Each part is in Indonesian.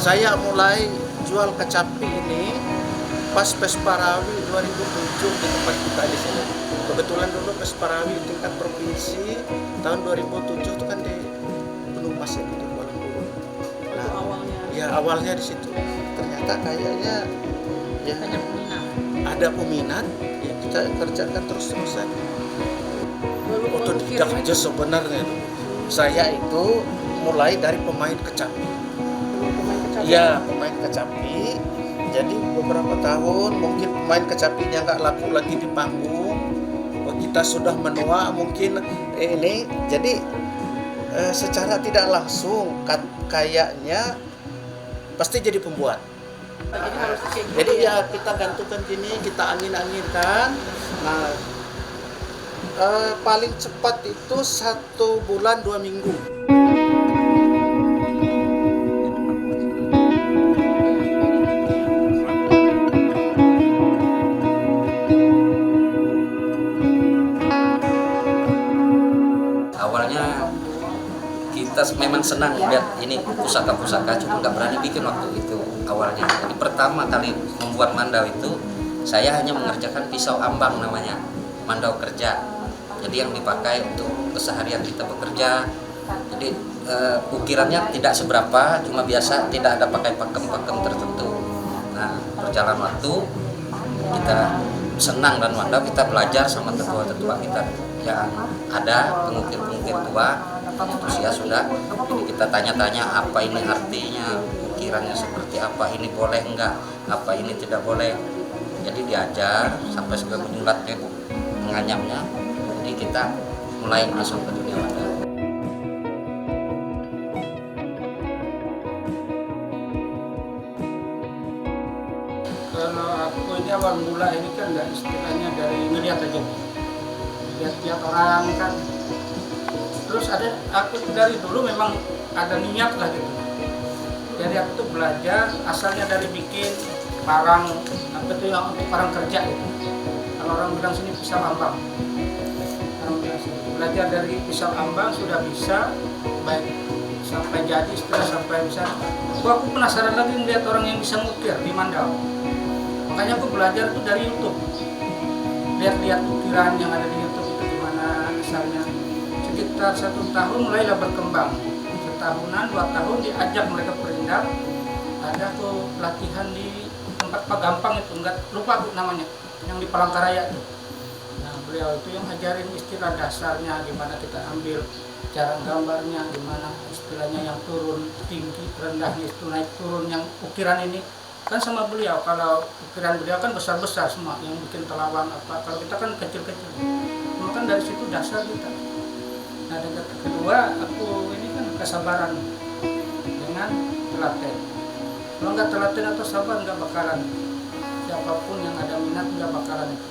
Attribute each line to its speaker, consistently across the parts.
Speaker 1: Saya mulai jual kecapi ini pas Pesparawi 2007 di tempat kita di sini. Kebetulan dulu Pesparawi tingkat provinsi tahun 2007 itu kan di Gunung Mas ini di Kuala Lumpur. Nah, ya awalnya di situ. Ternyata kayaknya ya ada peminat, ya kita kerjakan terus-terusan. Otodidak aja sebenarnya. Saya itu mulai dari pemain kecapi. Iya, pemain kecapi. Jadi beberapa tahun mungkin pemain kecapinya nggak laku lagi di panggung. Kita sudah menua mungkin ini. Jadi secara tidak langsung kayaknya pasti jadi pembuat. Jadi ya kita gantungkan gini, kita angin-anginkan. Nah, paling cepat itu 1 bulan 2 minggu.
Speaker 2: Awalnya kita memang senang lihat ini pusaka-pusaka, cuma nggak berani bikin waktu itu awalnya. Jadi pertama kali membuat mandau itu saya hanya mengerjakan pisau ambang namanya, mandau kerja. Jadi yang dipakai untuk keseharian kita bekerja. Jadi ukirannya tidak seberapa, cuma biasa, tidak ada pakai pakem-pakem tertentu. Nah, berjalan waktu kita senang dan mandau, kita belajar sama tetua-tetua kita yang ada, pengukir-pengukir tua, usia sudah. Jadi kita tanya-tanya apa ini artinya, ukirannya seperti apa, ini boleh enggak, apa ini tidak boleh. Jadi diajar sampai sebagai bulat menganyamnya. Jadi kita mulai masuk ke dunia mandau.
Speaker 3: Kalau aku ini awal mula ini kan dari istilahnya dari ngeliat aja, lihat orang kan. Terus aku dari dulu memang ada niat lah gitu. Jadi aku tuh belajar asalnya dari bikin parang, apa tuh yang untuk parang kerja gitu. Kalau orang bilang sini pisau ambang. Belajar dari pisau ambang sudah bisa, baik sampai jadi, setelah sampai bisa. Aku penasaran lagi melihat orang yang bisa ngukir di mandau. Makanya aku belajar itu dari YouTube. Lihat-lihat ukiran yang ada di YouTube itu gimana asalnya. Sekitar 1 tahun mulailah berkembang. Setahunan, 2 tahun diajak mereka berindang. Ada aku latihan di tempat Pak Gampang itu, enggak lupa aku namanya, yang di Palangkaraya itu. Nah, beliau itu yang ngajarin istilah dasarnya, gimana kita ambil cara gambarnya, gimana istilahnya yang turun tinggi, rendahnya itu naik turun, yang ukiran ini kan sama beliau. Kalau ukiran beliau kan besar-besar semua, yang bikin telawan apa, kalau kita kan kecil-kecil. Cuma kan dari situ dasar kita. Nah, dan kedua, aku ini kan kesabaran dengan telaten. Kalau nggak telaten atau sabar, nggak bakalan. Siapapun yang ada minat nggak bakalan itu.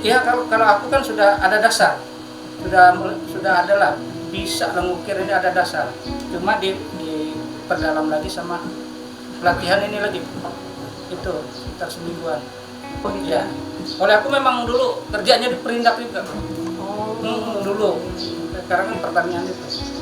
Speaker 3: Ya kalau aku kan sudah ada dasar, sudah ada lah, bisa mengukir ini ada dasar. Cuma diperdalam lagi sama pelatihan ini lagi, itu sekitar semingguan. Ya, oleh aku memang dulu kerjanya di perindak juga. Dulu, sekarang kan pertanian itu.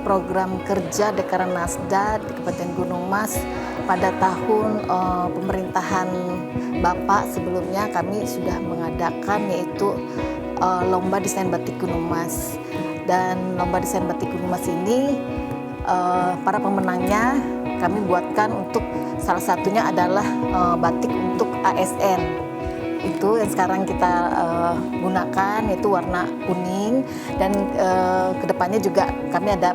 Speaker 4: Program kerja Dekranasda di Kabupaten Gunung Mas pada tahun pemerintahan Bapak sebelumnya kami sudah mengadakan yaitu lomba desain batik Gunung Mas. Dan lomba desain batik Gunung Mas ini para pemenangnya kami buatkan untuk salah satunya adalah batik untuk ASN. Itu yang sekarang kita gunakan, itu warna kuning, dan kedepannya juga kami ada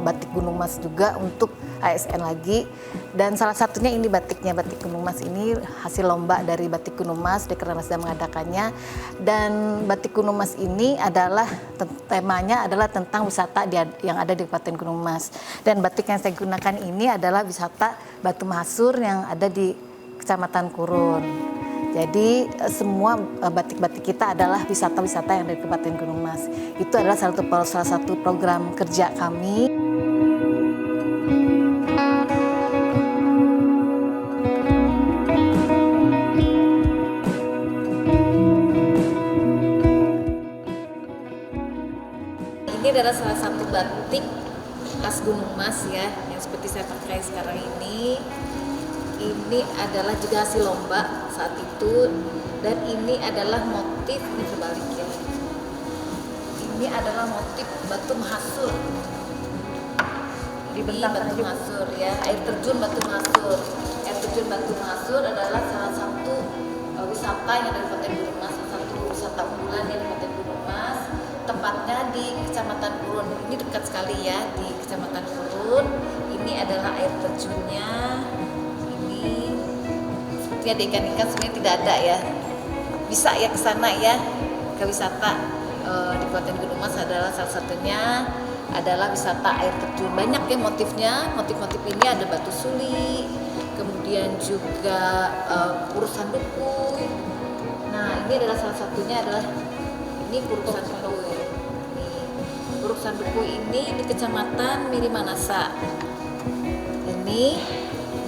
Speaker 4: batik Gunung Mas juga untuk ASN lagi. Dan salah satunya ini batiknya, batik Gunung Mas ini hasil lomba dari Batik Gunung Mas, Dekranasda mengadakannya. Dan batik Gunung Mas ini adalah temanya adalah tentang wisata yang ada di Kabupaten Gunung Mas. Dan batik yang saya gunakan ini adalah wisata Batu Mahasur yang ada di Kecamatan Kurun. Jadi semua batik-batik kita adalah wisata-wisata yang dari Kabupaten Gunung Mas. Itu adalah salah satu program kerja kami. Ini adalah salah satu batik khas Gunung Mas ya, yang seperti saya pakai sekarang ini. Ini adalah juga hasil lomba saat itu, dan ini adalah motif, ini terbalik ya. Ini adalah motif Batu Mahasur. Ini Batu Mahasur ya, air terjun Batu Mahasur. Air terjun Batu Mahasur adalah salah satu wisata yang ada di Kabupaten Gunung Mas, salah satu wisata unggulan yang di Kabupaten Gunung Mas. Tepatnya di Kecamatan Kurun. Ini dekat sekali ya di Kecamatan Kurun. Ini adalah air terjunnya. Seperti ada ikan-ikan sebenarnya tidak ada ya. Bisa ya ke sana ya, ke wisata di Kabupaten Gunung Mas adalah salah satunya adalah wisata air terjun. Banyak ya motifnya. Motif-motif ini ada batu suli, kemudian juga urusan dukuh. Nah, ini adalah salah satunya adalah ini urusan dukuh. Urusan dukuh ini di Kecamatan Mirimanasa. Ini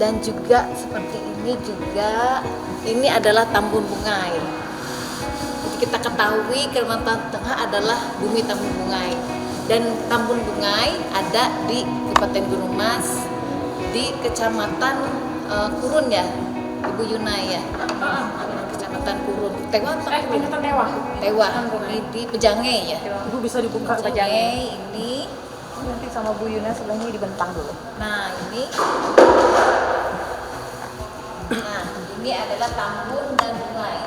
Speaker 4: dan juga seperti ini juga, ini adalah Tambun Bungai. Jadi kita ketahui Kalimantan Tengah adalah bumi Tambun Bungai, dan Tambun Bungai ada di Kabupaten Gunung Mas, di Kecamatan Kurun ya, Ibu Yuna ya, Kecamatan Kurun. Tewa ini di Pejange ya.
Speaker 5: Ibu bisa dibuka
Speaker 4: Pejange ini.
Speaker 5: Nanti sama Bu Yuna sebelahnya dibentang dulu.
Speaker 4: Nah ini adalah Tambun dan Bungai.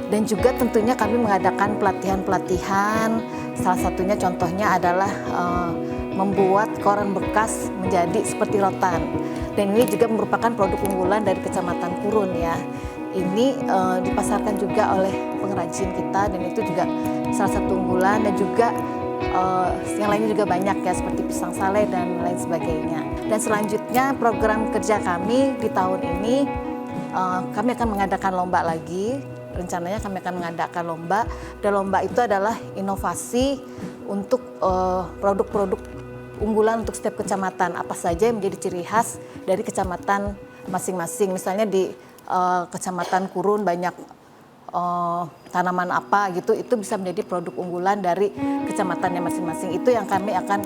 Speaker 4: Dan juga tentunya kami mengadakan pelatihan-pelatihan, salah satunya contohnya adalah membuat koran bekas menjadi seperti rotan. Dan ini juga merupakan produk unggulan dari Kecamatan Kurun ya. Ini dipasarkan juga oleh pengrajin kita, dan itu juga salah satu unggulan, dan juga yang lainnya juga banyak ya, seperti pisang sale dan lain sebagainya. Dan selanjutnya program kerja kami di tahun ini, kami akan mengadakan lomba lagi. Rencananya kami akan mengadakan lomba, dan lomba itu adalah inovasi untuk produk-produk unggulan untuk setiap kecamatan. Apa saja yang menjadi ciri khas dari kecamatan masing-masing. Misalnya di Kecamatan Kurun banyak tanaman apa gitu, itu bisa menjadi produk unggulan dari kecamatannya masing-masing. Itu yang kami akan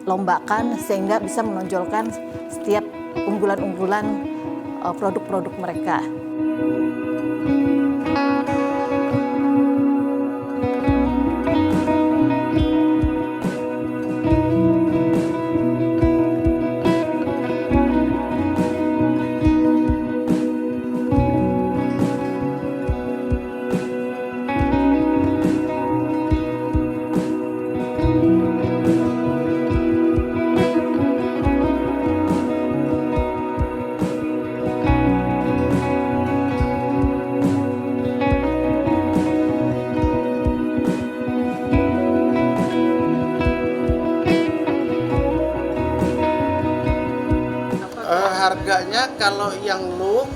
Speaker 4: lombakan sehingga bisa menonjolkan setiap unggulan-unggulan produk-produk mereka.
Speaker 1: Harganya kalau yang look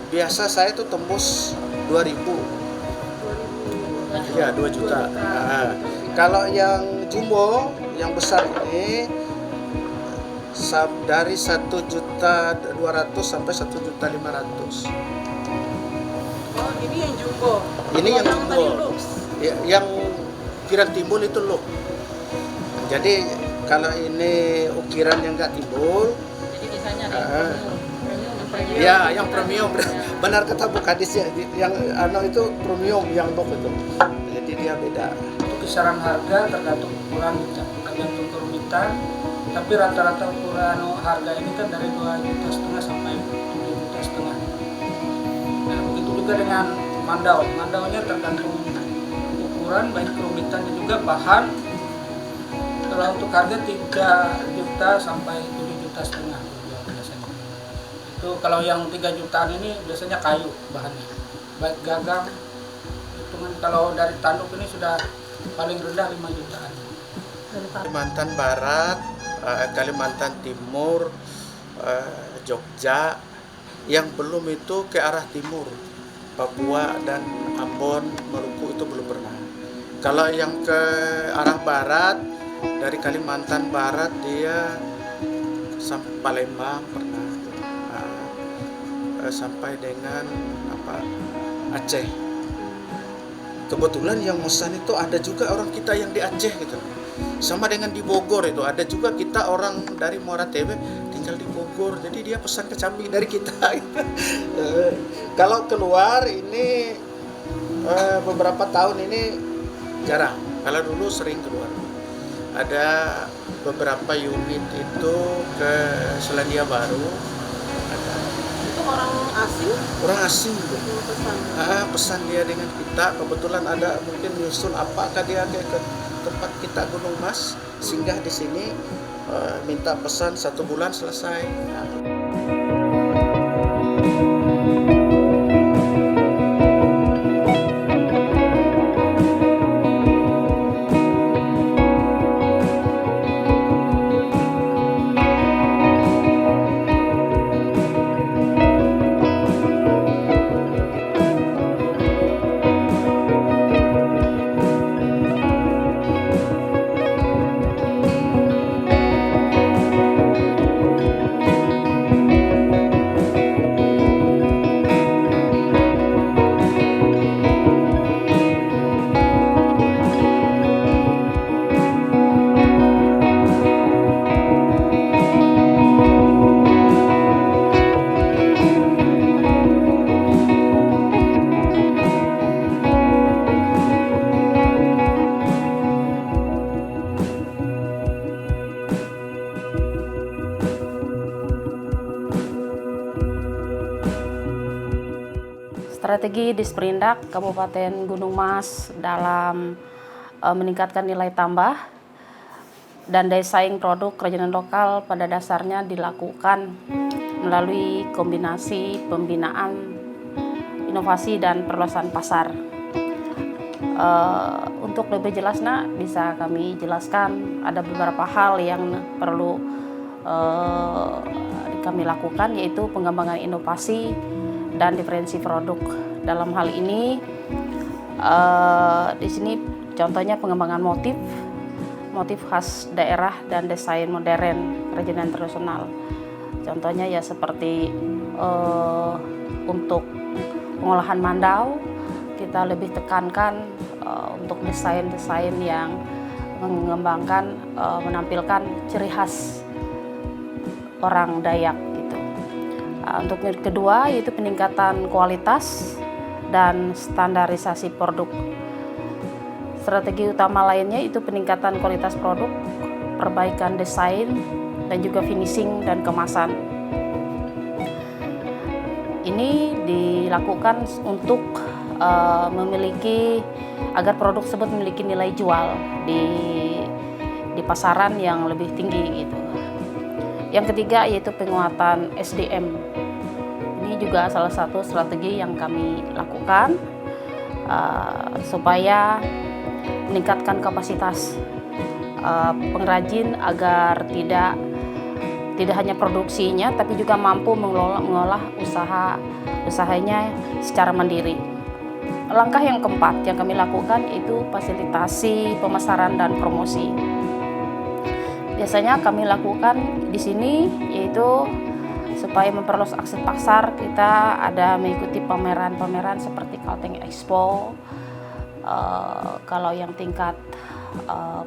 Speaker 1: biasa saya tuh tembus 2.000. Ya, 2 juta. Kalau yang jumbo, yang besar ini dari 1.200.000 sampai 1.500.000.
Speaker 5: Oh, ini yang jumbo.
Speaker 1: Ini yang
Speaker 5: Kalau
Speaker 1: jumbo.
Speaker 5: tadi lux.
Speaker 1: Ya, yang ukiran timbul itu look. Jadi kalau ini ukiran yang nggak timbul,
Speaker 5: Jadi misalnya premium.
Speaker 1: ya yang premium. Benar kata Bu Kadis ya, yang itu premium yang look itu. Jadi dia beda.
Speaker 3: Untuk kisaran harga tergantung ukuran, tergantung kerumitan, tapi rata-rata ukuran harga ini kan dari 2,5 juta sampai 7,5 juta. Nah, begitu juga dengan mandau. Mandaunya tergantung ukuran, baik kerumitannya juga bahan. Kalau untuk harga 3 juta sampai 7,5 juta biasanya. Itu kalau yang 3 jutaan ini biasanya kayu bahannya, baik gagang. Hitungan kalau dari tanduk ini sudah paling rendah 5 jutaan.
Speaker 1: Kalimantan Barat, Kalimantan Timur, Jogja, yang belum itu ke arah timur, Papua dan Ambon, Maluku itu belum pernah. Kalau yang ke arah barat, dari Kalimantan Barat dia sampai Palembang pernah, sampai dengan Aceh. Kebetulan yang mesan itu ada juga orang kita yang di Aceh gitu. Sama dengan di Bogor itu ada juga kita orang dari Muara Tebe tinggal di Bogor, jadi dia pesan kecapi dari kita. Kalau keluar ini beberapa tahun ini jarang. Kalau dulu sering keluar. Ada beberapa unit itu ke Selandia Baru. Ada.
Speaker 5: Itu orang asing
Speaker 1: Orang asing gitu.
Speaker 5: pesan.
Speaker 1: Pesan dia dengan kita, kebetulan ada mungkin nyusul apakah dia ke tempat kita Gunung Mas, singgah di sini, minta pesan 1 bulan selesai.
Speaker 6: Strategi Disperindak Kabupaten Gunung Mas dalam meningkatkan nilai tambah dan daya saing produk kerajinan lokal pada dasarnya dilakukan melalui kombinasi pembinaan, inovasi, dan perluasan pasar. Untuk lebih jelasnya bisa kami jelaskan ada beberapa hal yang perlu kami lakukan, yaitu pengembangan inovasi dan diferensi produk. Dalam hal ini di sini contohnya pengembangan motif khas daerah dan desain modern kerajinan tradisional. Contohnya ya seperti untuk pengolahan mandau kita lebih tekankan untuk desain-desain yang mengembangkan menampilkan ciri khas orang Dayak gitu. Untuk yang kedua yaitu peningkatan kualitas dan standarisasi produk. Strategi utama lainnya itu peningkatan kualitas produk, perbaikan desain, dan juga finishing dan kemasan. Ini dilakukan untuk agar produk tersebut memiliki nilai jual di pasaran yang lebih tinggi gitu. Yang ketiga yaitu penguatan SDM. Ini juga salah satu strategi yang kami lakukan supaya meningkatkan kapasitas pengrajin agar tidak tidak hanya produksinya tapi juga mampu mengolah usahanya secara mandiri. Langkah yang keempat yang kami lakukan itu fasilitasi pemasaran dan promosi. Biasanya kami lakukan di sini yaitu supaya memperluas akses pasar, kita ada mengikuti pameran-pameran seperti Kalteng Expo. Kalau yang tingkat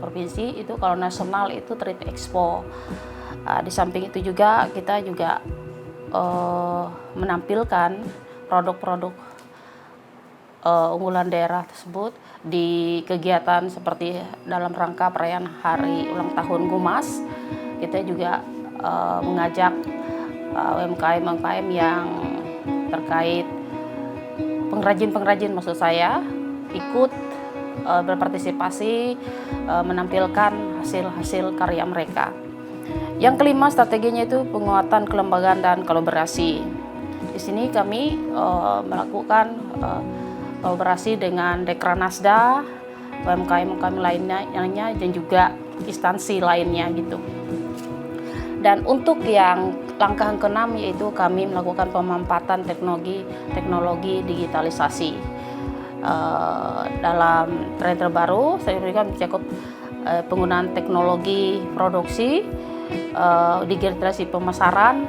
Speaker 6: provinsi itu, kalau nasional itu Trade Expo. Di samping itu juga kita juga menampilkan produk-produk unggulan daerah tersebut di kegiatan seperti dalam rangka perayaan hari ulang tahun Gumas. Kita juga mengajak UMKM yang terkait pengrajin maksud saya ikut berpartisipasi menampilkan hasil-hasil karya mereka. Yang kelima strateginya itu penguatan kelembagaan dan kolaborasi. Di sini kami melakukan kolaborasi dengan Dekranasda, UMKM lainnya dan juga instansi lainnya gitu. Dan untuk yang langkah yang keenam yaitu kami melakukan pemanfaatan teknologi digitalisasi. Dalam tren terbaru saya berikan mencakup penggunaan teknologi produksi, digitalisasi pemasaran,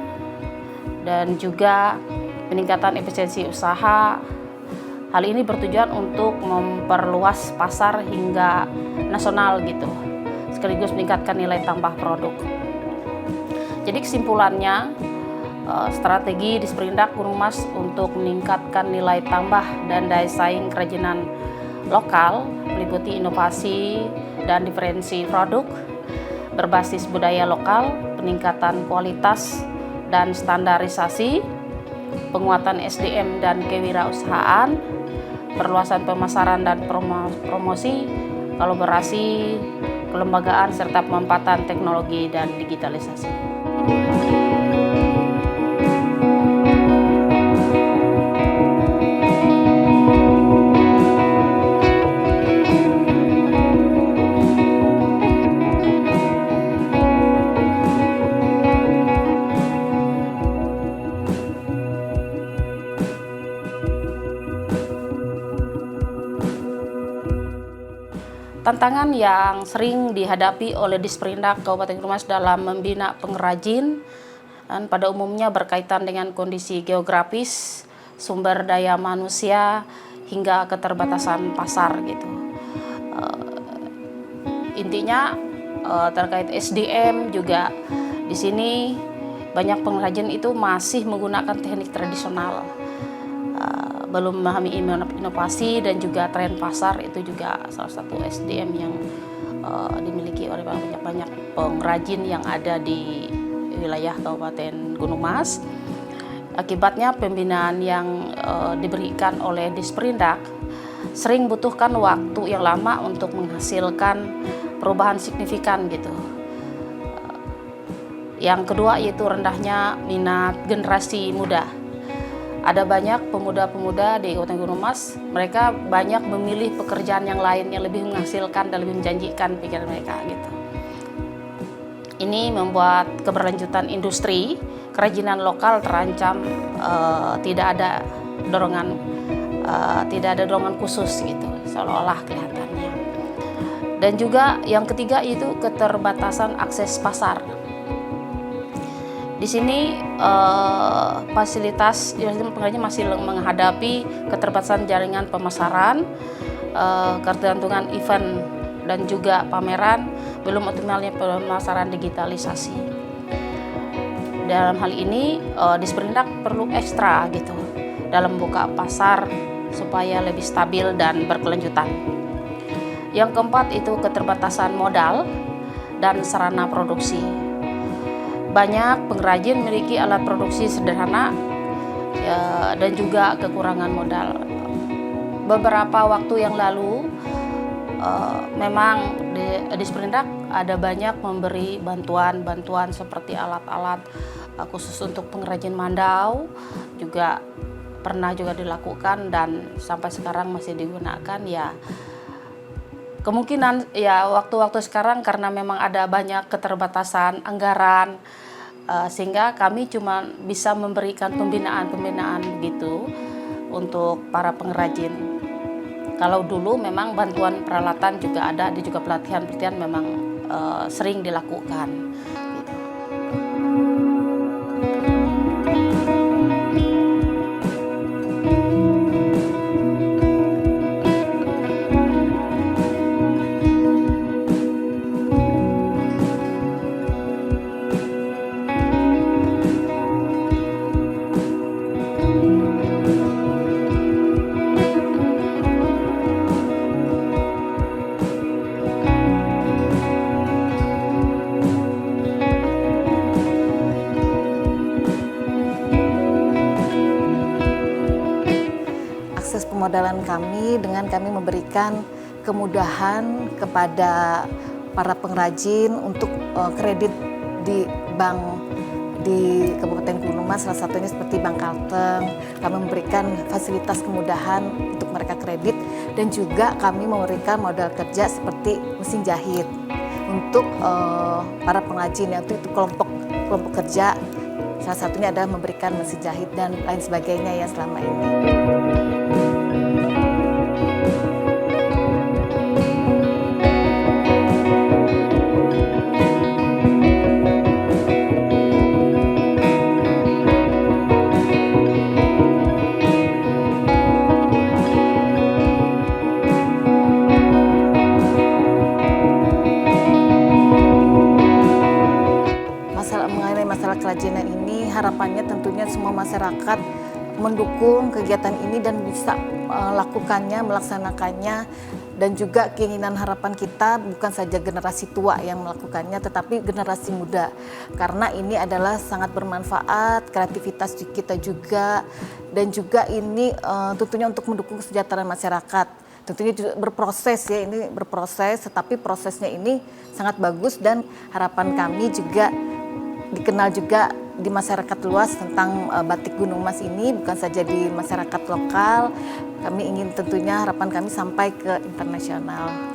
Speaker 6: dan juga peningkatan efisiensi usaha. Hal ini bertujuan untuk memperluas pasar hingga nasional gitu, sekaligus meningkatkan nilai tambah produk. Jadi kesimpulannya, strategi Disperindak Gunung Mas untuk meningkatkan nilai tambah dan daya saing kerajinan lokal meliputi inovasi dan diferensi produk berbasis budaya lokal, peningkatan kualitas dan standarisasi, penguatan SDM dan kewirausahaan, perluasan pemasaran dan promosi, kolaborasi, kelembagaan serta pemanfaatan teknologi dan digitalisasi. Tantangan yang sering dihadapi oleh Disperindak Kabupaten Gunung Mas dalam membina pengrajin dan pada umumnya berkaitan dengan kondisi geografis, sumber daya manusia, hingga keterbatasan pasar gitu. Intinya terkait SDM juga di sini banyak pengrajin itu masih menggunakan teknik tradisional. Belum memahami inovasi dan juga tren pasar, itu juga salah satu SDM yang dimiliki oleh banyak pengrajin yang ada di wilayah Kabupaten Gunung Mas. Akibatnya pembinaan yang diberikan oleh Disperindak sering butuhkan waktu yang lama untuk menghasilkan perubahan signifikan gitu. Yang kedua yaitu rendahnya minat generasi muda. Ada banyak pemuda-pemuda di Kabupaten Gunung Mas, mereka banyak memilih pekerjaan yang lain yang lebih menghasilkan dan lebih menjanjikan pikiran mereka gitu. Ini membuat keberlanjutan industri kerajinan lokal terancam, tidak ada dorongan khusus gitu, seolah-olah kelihatannya. Dan juga yang ketiga itu keterbatasan akses pasar. Di sini fasilitas pengrajin masih menghadapi keterbatasan jaringan pemasaran, ketergantungan event dan juga pameran, belum optimalnya pemasaran digitalisasi. Dalam hal ini Disperindak perlu ekstra gitu dalam membuka pasar supaya lebih stabil dan berkelanjutan. Yang keempat itu keterbatasan modal dan sarana produksi. Banyak pengrajin memiliki alat produksi sederhana dan juga kekurangan modal. Beberapa waktu yang lalu memang Disperindak ada banyak memberi bantuan seperti alat-alat khusus untuk pengrajin mandau, juga pernah juga dilakukan dan sampai sekarang masih digunakan ya. Kemungkinan ya waktu-waktu sekarang karena memang ada banyak keterbatasan anggaran, sehingga kami cuma bisa memberikan pembinaan begitu untuk para pengrajin. Kalau dulu memang bantuan peralatan juga ada juga pelatihan memang sering dilakukan.
Speaker 4: Akses pemodalan kami dengan kami memberikan kemudahan kepada para pengrajin untuk kredit di bank di Kabupaten Gunung Mas, salah satunya seperti Bank Kalteng. Kami memberikan fasilitas kemudahan untuk mereka kredit dan juga kami memberikan modal kerja seperti mesin jahit untuk para pengrajin, yaitu kelompok kerja. Salah satunya adalah memberikan mesin jahit dan lain sebagainya ya selama ini. Mengenai masalah kerajinan ini, harapannya tentunya semua masyarakat mendukung kegiatan ini dan bisa melaksanakannya, dan juga keinginan harapan kita bukan saja generasi tua yang melakukannya, tetapi generasi muda, karena ini adalah sangat bermanfaat, kreativitas kita juga, dan juga ini tentunya untuk mendukung kesejahteraan masyarakat. Tentunya juga berproses ya, ini berproses, tetapi prosesnya ini sangat bagus dan harapan kami juga dikenal juga di masyarakat luas tentang batik Gunung Mas ini, bukan saja di masyarakat lokal. Kami ingin tentunya harapan kami sampai ke internasional.